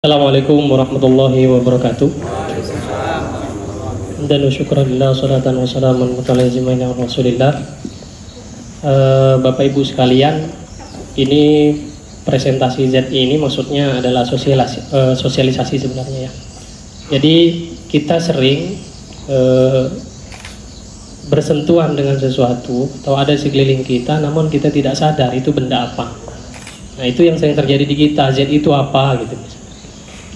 Assalamualaikum warahmatullahi wabarakatuh. Dan syukurillah salatan wassalamun mutalazimin ala Rasulillah. Bapak Ibu sekalian, ini presentasi ZI ini maksudnya adalah sosialisasi sebenarnya ya. Jadi kita sering bersentuhan dengan sesuatu atau ada di sekeliling kita, namun kita tidak sadar itu benda apa. Nah, itu yang sering terjadi di kita. Z itu apa gitu.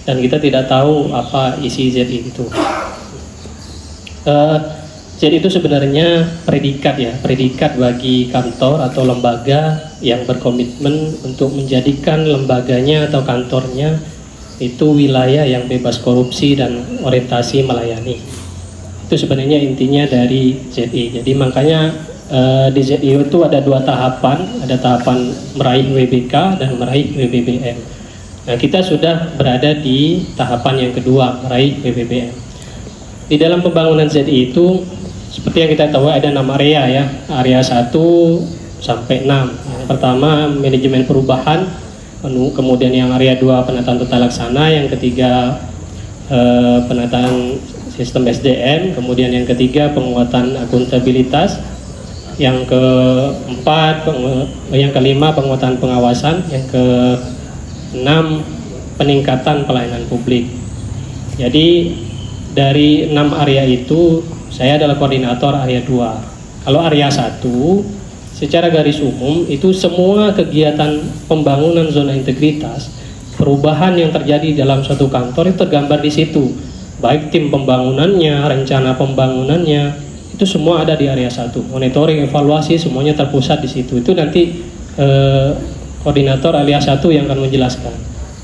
Dan kita tidak tahu apa isi Z itu. Z itu sebenarnya predikat ya, predikat bagi kantor atau lembaga yang berkomitmen untuk menjadikan lembaganya atau kantornya itu wilayah yang bebas korupsi dan orientasi melayani. Itu sebenarnya intinya dari ZI. Jadi makanya di ZI itu ada dua tahapan, ada tahapan meraih WBK dan meraih WBBM. Nah, kita sudah berada di tahapan yang kedua, meraih WBBM. Di dalam pembangunan ZI itu, seperti yang kita tahu ada 6 area ya, area 1 sampai 6. Yang pertama manajemen perubahan, kemudian yang area 2 penataan tata laksana, yang ketiga penataan sistem SDM, kemudian yang ketiga penguatan akuntabilitas, yang keempat, yang kelima penguatan pengawasan, yang ke 6 peningkatan pelayanan publik. Jadi dari 6 area itu saya adalah koordinator area 2. Kalau area 1 secara garis umum itu semua kegiatan pembangunan zona integritas, perubahan yang terjadi dalam suatu kantor itu tergambar di situ. Baik tim pembangunannya, rencana pembangunannya, itu semua ada di area 1. Monitoring, evaluasi semuanya terpusat di situ. Itu nanti koordinator area 1 yang akan menjelaskan.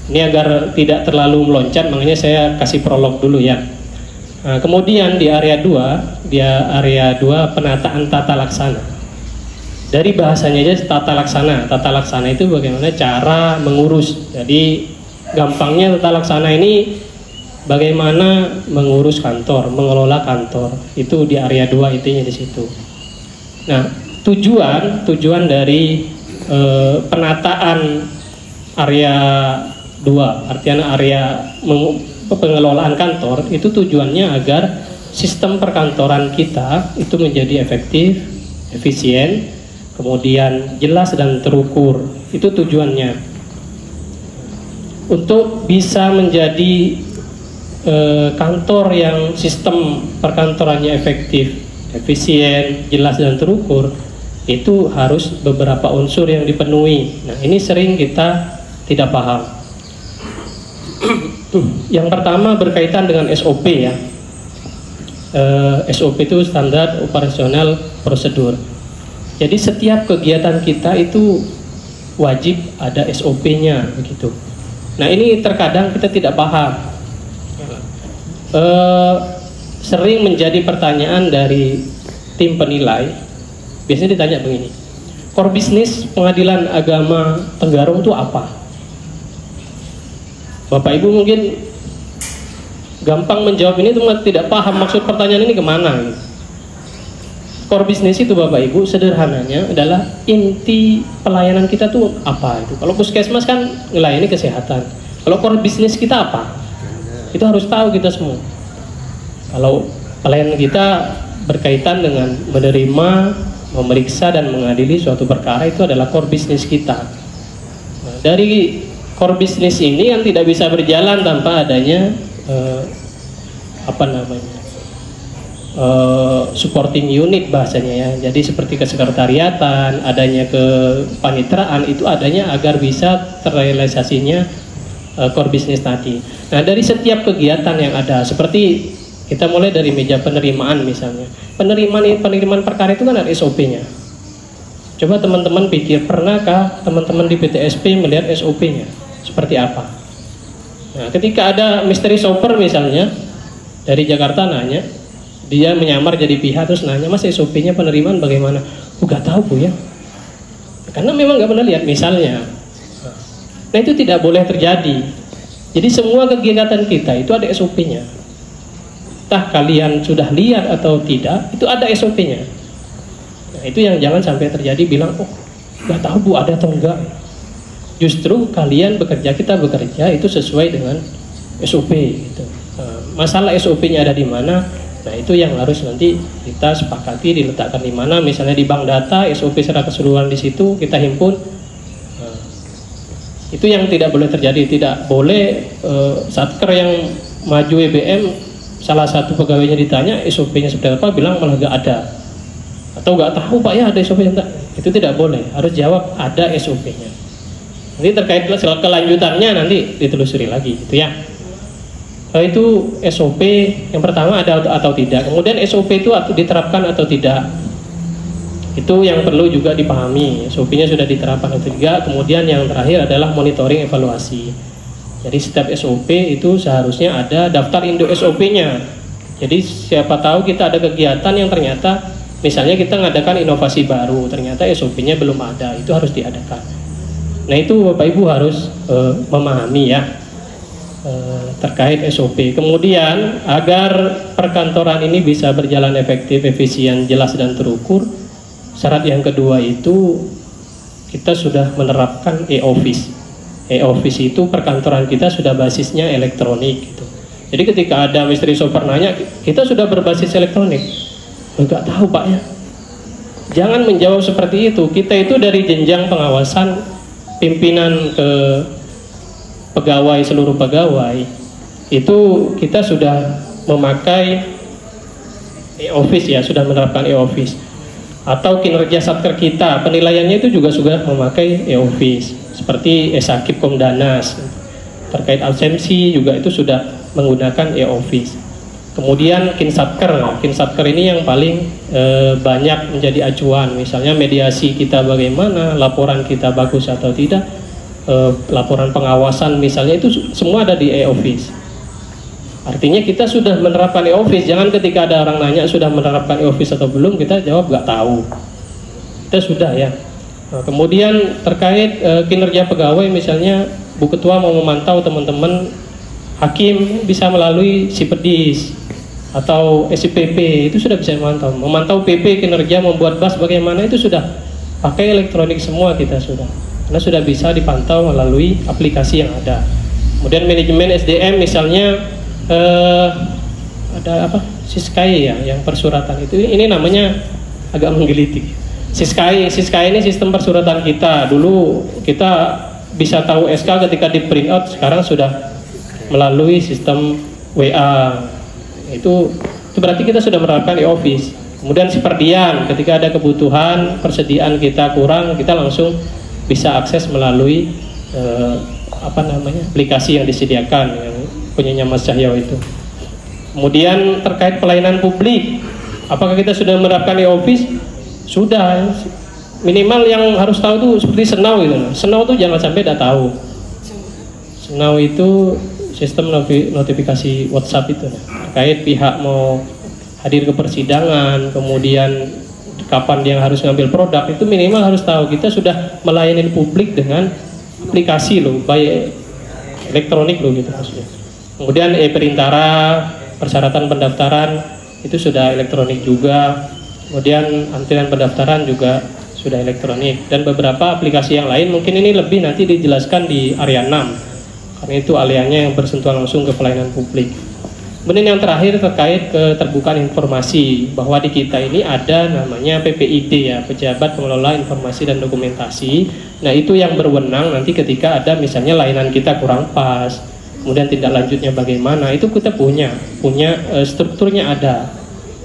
Ini agar tidak terlalu meloncat, makanya saya kasih prolog dulu ya. Nah, kemudian di area 2, penataan tata laksana. Dari bahasanya aja tata laksana. Tata laksana itu bagaimana cara mengurus. Jadi gampangnya tata laksana ini bagaimana mengurus kantor, mengelola kantor. Itu di area 2 intinya di situ. Nah, tujuan dari penataan area 2, artinya area pengelolaan kantor itu tujuannya agar sistem perkantoran kita itu menjadi efektif, efisien, kemudian jelas dan terukur. Itu tujuannya. Untuk bisa menjadi kantor yang sistem perkantorannya efektif, efisien, jelas dan terukur, itu harus beberapa unsur yang dipenuhi. Nah, ini sering kita tidak paham. Yang pertama berkaitan dengan SOP ya. SOP itu standar operasional prosedur. Jadi setiap kegiatan kita itu wajib ada SOP-nya begitu. Nah, ini terkadang kita tidak paham. Sering menjadi pertanyaan dari tim penilai. Biasanya ditanya begini, core bisnis Pengadilan Agama Tenggarong itu apa? Bapak Ibu mungkin gampang menjawab ini, cuma tidak paham maksud pertanyaan ini kemana. Core bisnis itu Bapak Ibu sederhananya adalah inti pelayanan kita tuh apa itu. Kalau puskesmas kan melayani kesehatan. Kalau core bisnis kita apa? Itu harus tahu kita semua. Kalau pelayanan kita berkaitan dengan menerima, memeriksa dan mengadili suatu perkara, itu adalah core bisnis kita. Nah, dari core bisnis ini yang tidak bisa berjalan tanpa adanya supporting unit bahasanya ya. Jadi seperti kesekretariatan, adanya kepanitraan, itu adanya agar bisa terrealisasinya core bisnis tadi. Nah, dari setiap kegiatan yang ada, seperti kita mulai dari meja penerimaan misalnya. Penerimaan perkara itu kan ada SOP-nya. Coba teman-teman pikir, pernahkah teman-teman di PTSP melihat SOP-nya? Seperti apa? Nah, ketika ada mystery shopper misalnya dari Jakarta nanya, dia menyamar jadi pihak terus nanya, Mas SOP-nya penerimaan bagaimana? Gak tahu Bu ya. Karena memang gak pernah lihat misalnya. Nah, itu tidak boleh terjadi. Jadi semua kegiatan kita itu ada SOP-nya. Entah kalian sudah lihat atau tidak, itu ada SOP-nya. Nah, itu yang jangan sampai terjadi bilang, oh, nggak tahu Bu ada atau enggak. justru kalian bekerja, kita bekerja itu sesuai dengan SOP gitu. Masalah SOP-nya ada di mana? Nah, itu yang harus nanti kita sepakati diletakkan di mana. Misalnya di bank data, SOP secara keseluruhan di situ kita himpun. Itu yang tidak boleh terjadi. Tidak boleh satker yang maju EBM, salah satu pegawainya ditanya SOP-nya seperti apa, bilang malah gak ada. Atau gak tahu Pak ya ada SOP-nya. Itu tidak boleh. Harus jawab ada SOP-nya. Nanti terkait kelanjutannya nanti ditelusuri lagi gitu ya. Itu SOP yang pertama ada atau tidak. Kemudian SOP itu diterapkan atau tidak. Itu yang perlu juga dipahami. SOP-nya sudah diterapkan atau tidak. Kemudian yang terakhir adalah monitoring evaluasi. Jadi setiap SOP itu seharusnya ada daftar induk SOP-nya. Jadi siapa tahu kita ada kegiatan yang ternyata misalnya kita mengadakan inovasi baru, ternyata SOP-nya belum ada, itu harus diadakan. Nah itu Bapak Ibu harus memahami ya terkait SOP. Kemudian agar perkantoran ini bisa berjalan efektif, efisien, jelas dan terukur, syarat yang kedua itu kita sudah menerapkan e-office. E-office itu perkantoran kita sudah basisnya elektronik gitu. Jadi ketika ada misteri shopper nanya, kita sudah berbasis elektronik. Enggak tahu Pak ya. Jangan menjawab seperti itu. Kita itu dari jenjang pengawasan pimpinan ke pegawai, seluruh pegawai itu kita sudah memakai e-office ya, sudah menerapkan e-office. Atau kinerja satker kita, penilaiannya itu juga sudah memakai e-office. Seperti Esakip Komdanas terkait absensi juga itu sudah menggunakan e-office. Kemudian Kinsatker ini yang paling banyak menjadi acuan. Misalnya mediasi kita bagaimana, laporan kita bagus atau tidak, laporan pengawasan misalnya itu semua ada di e-office. Artinya kita sudah menerapkan e-office. Jangan ketika ada orang nanya sudah menerapkan e-office atau belum, kita jawab nggak tahu. Kita sudah ya. Nah, kemudian terkait kinerja pegawai, misalnya Bu Ketua mau memantau teman-teman hakim bisa melalui Sipedis atau SIPP, itu sudah bisa memantau PP kinerja, membuat BAS bagaimana, itu sudah pakai elektronik semua kita sudah, karena sudah bisa dipantau melalui aplikasi yang ada. Kemudian manajemen SDM misalnya ada apa Siskai ya, yang persuratan itu, ini namanya agak menggelitik. Siskai ini sistem persuratan kita. Dulu kita bisa tahu SK ketika di print out, sekarang sudah melalui sistem WA. Itu berarti kita sudah menerapkan e-office. Kemudian Siperdian, ketika ada kebutuhan persediaan kita kurang, kita langsung bisa akses melalui aplikasi yang disediakan yang punyanya Mas Cahyo itu. Kemudian terkait pelayanan publik, apakah kita sudah menerapkan e-office? Sudah. Minimal yang harus tahu tuh seperti Senau gitu. Senau tuh jangan sampai tidak tahu. Senau itu sistem notifikasi WhatsApp itu terkait pihak mau hadir ke persidangan, kemudian kapan dia harus ngambil produk, itu minimal harus tahu. Kita sudah melayani publik dengan aplikasi loh, baik elektronik loh gitu maksudnya. Kemudian e-perintara, persyaratan pendaftaran itu sudah elektronik juga. Kemudian antrian pendaftaran juga sudah elektronik, dan beberapa aplikasi yang lain mungkin ini lebih nanti dijelaskan di area 6 karena itu areanya yang bersentuhan langsung ke pelayanan publik. Kemudian yang terakhir terkait keterbukaan informasi, bahwa di kita ini ada namanya PPID ya, Pejabat Pengelola Informasi dan Dokumentasi. Nah itu yang berwenang nanti ketika ada misalnya layanan kita kurang pas, kemudian tindak lanjutnya bagaimana, itu kita punya strukturnya ada,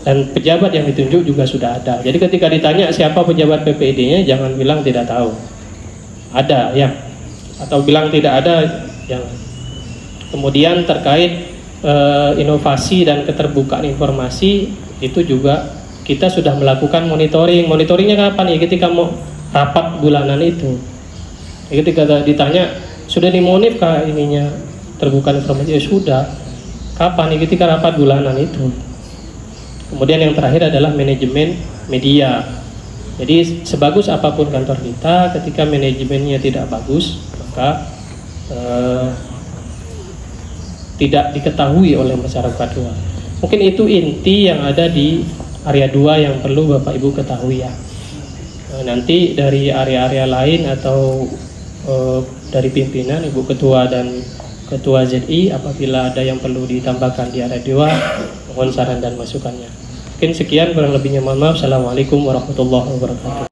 dan pejabat yang ditunjuk juga sudah ada. Jadi ketika ditanya siapa pejabat PPID-nya, jangan bilang tidak tahu, ada ya, atau bilang tidak ada. Kemudian terkait inovasi dan keterbukaan informasi, itu juga kita sudah melakukan monitoring. Monitoringnya kapan ya? Ketika mau rapat bulanan itu, ketika ditanya sudah dimonif kah ininya terbuka informasi, ya sudah. Kapan ya? Ketika rapat bulanan itu. Kemudian yang terakhir adalah manajemen media. Jadi sebagus apapun kantor kita, ketika manajemennya tidak bagus, maka tidak diketahui oleh masyarakat luas. Mungkin itu inti yang ada di area 2 yang perlu Bapak Ibu ketahui ya. Nanti dari area-area lain atau dari pimpinan, Ibu Ketua dan Ketua ZI. Apabila ada yang perlu ditambahkan di area 2, mohon saran dan masukannya. Mungkin sekian, kurang lebihnya mohon maaf. Assalamualaikum warahmatullahi wabarakatuh.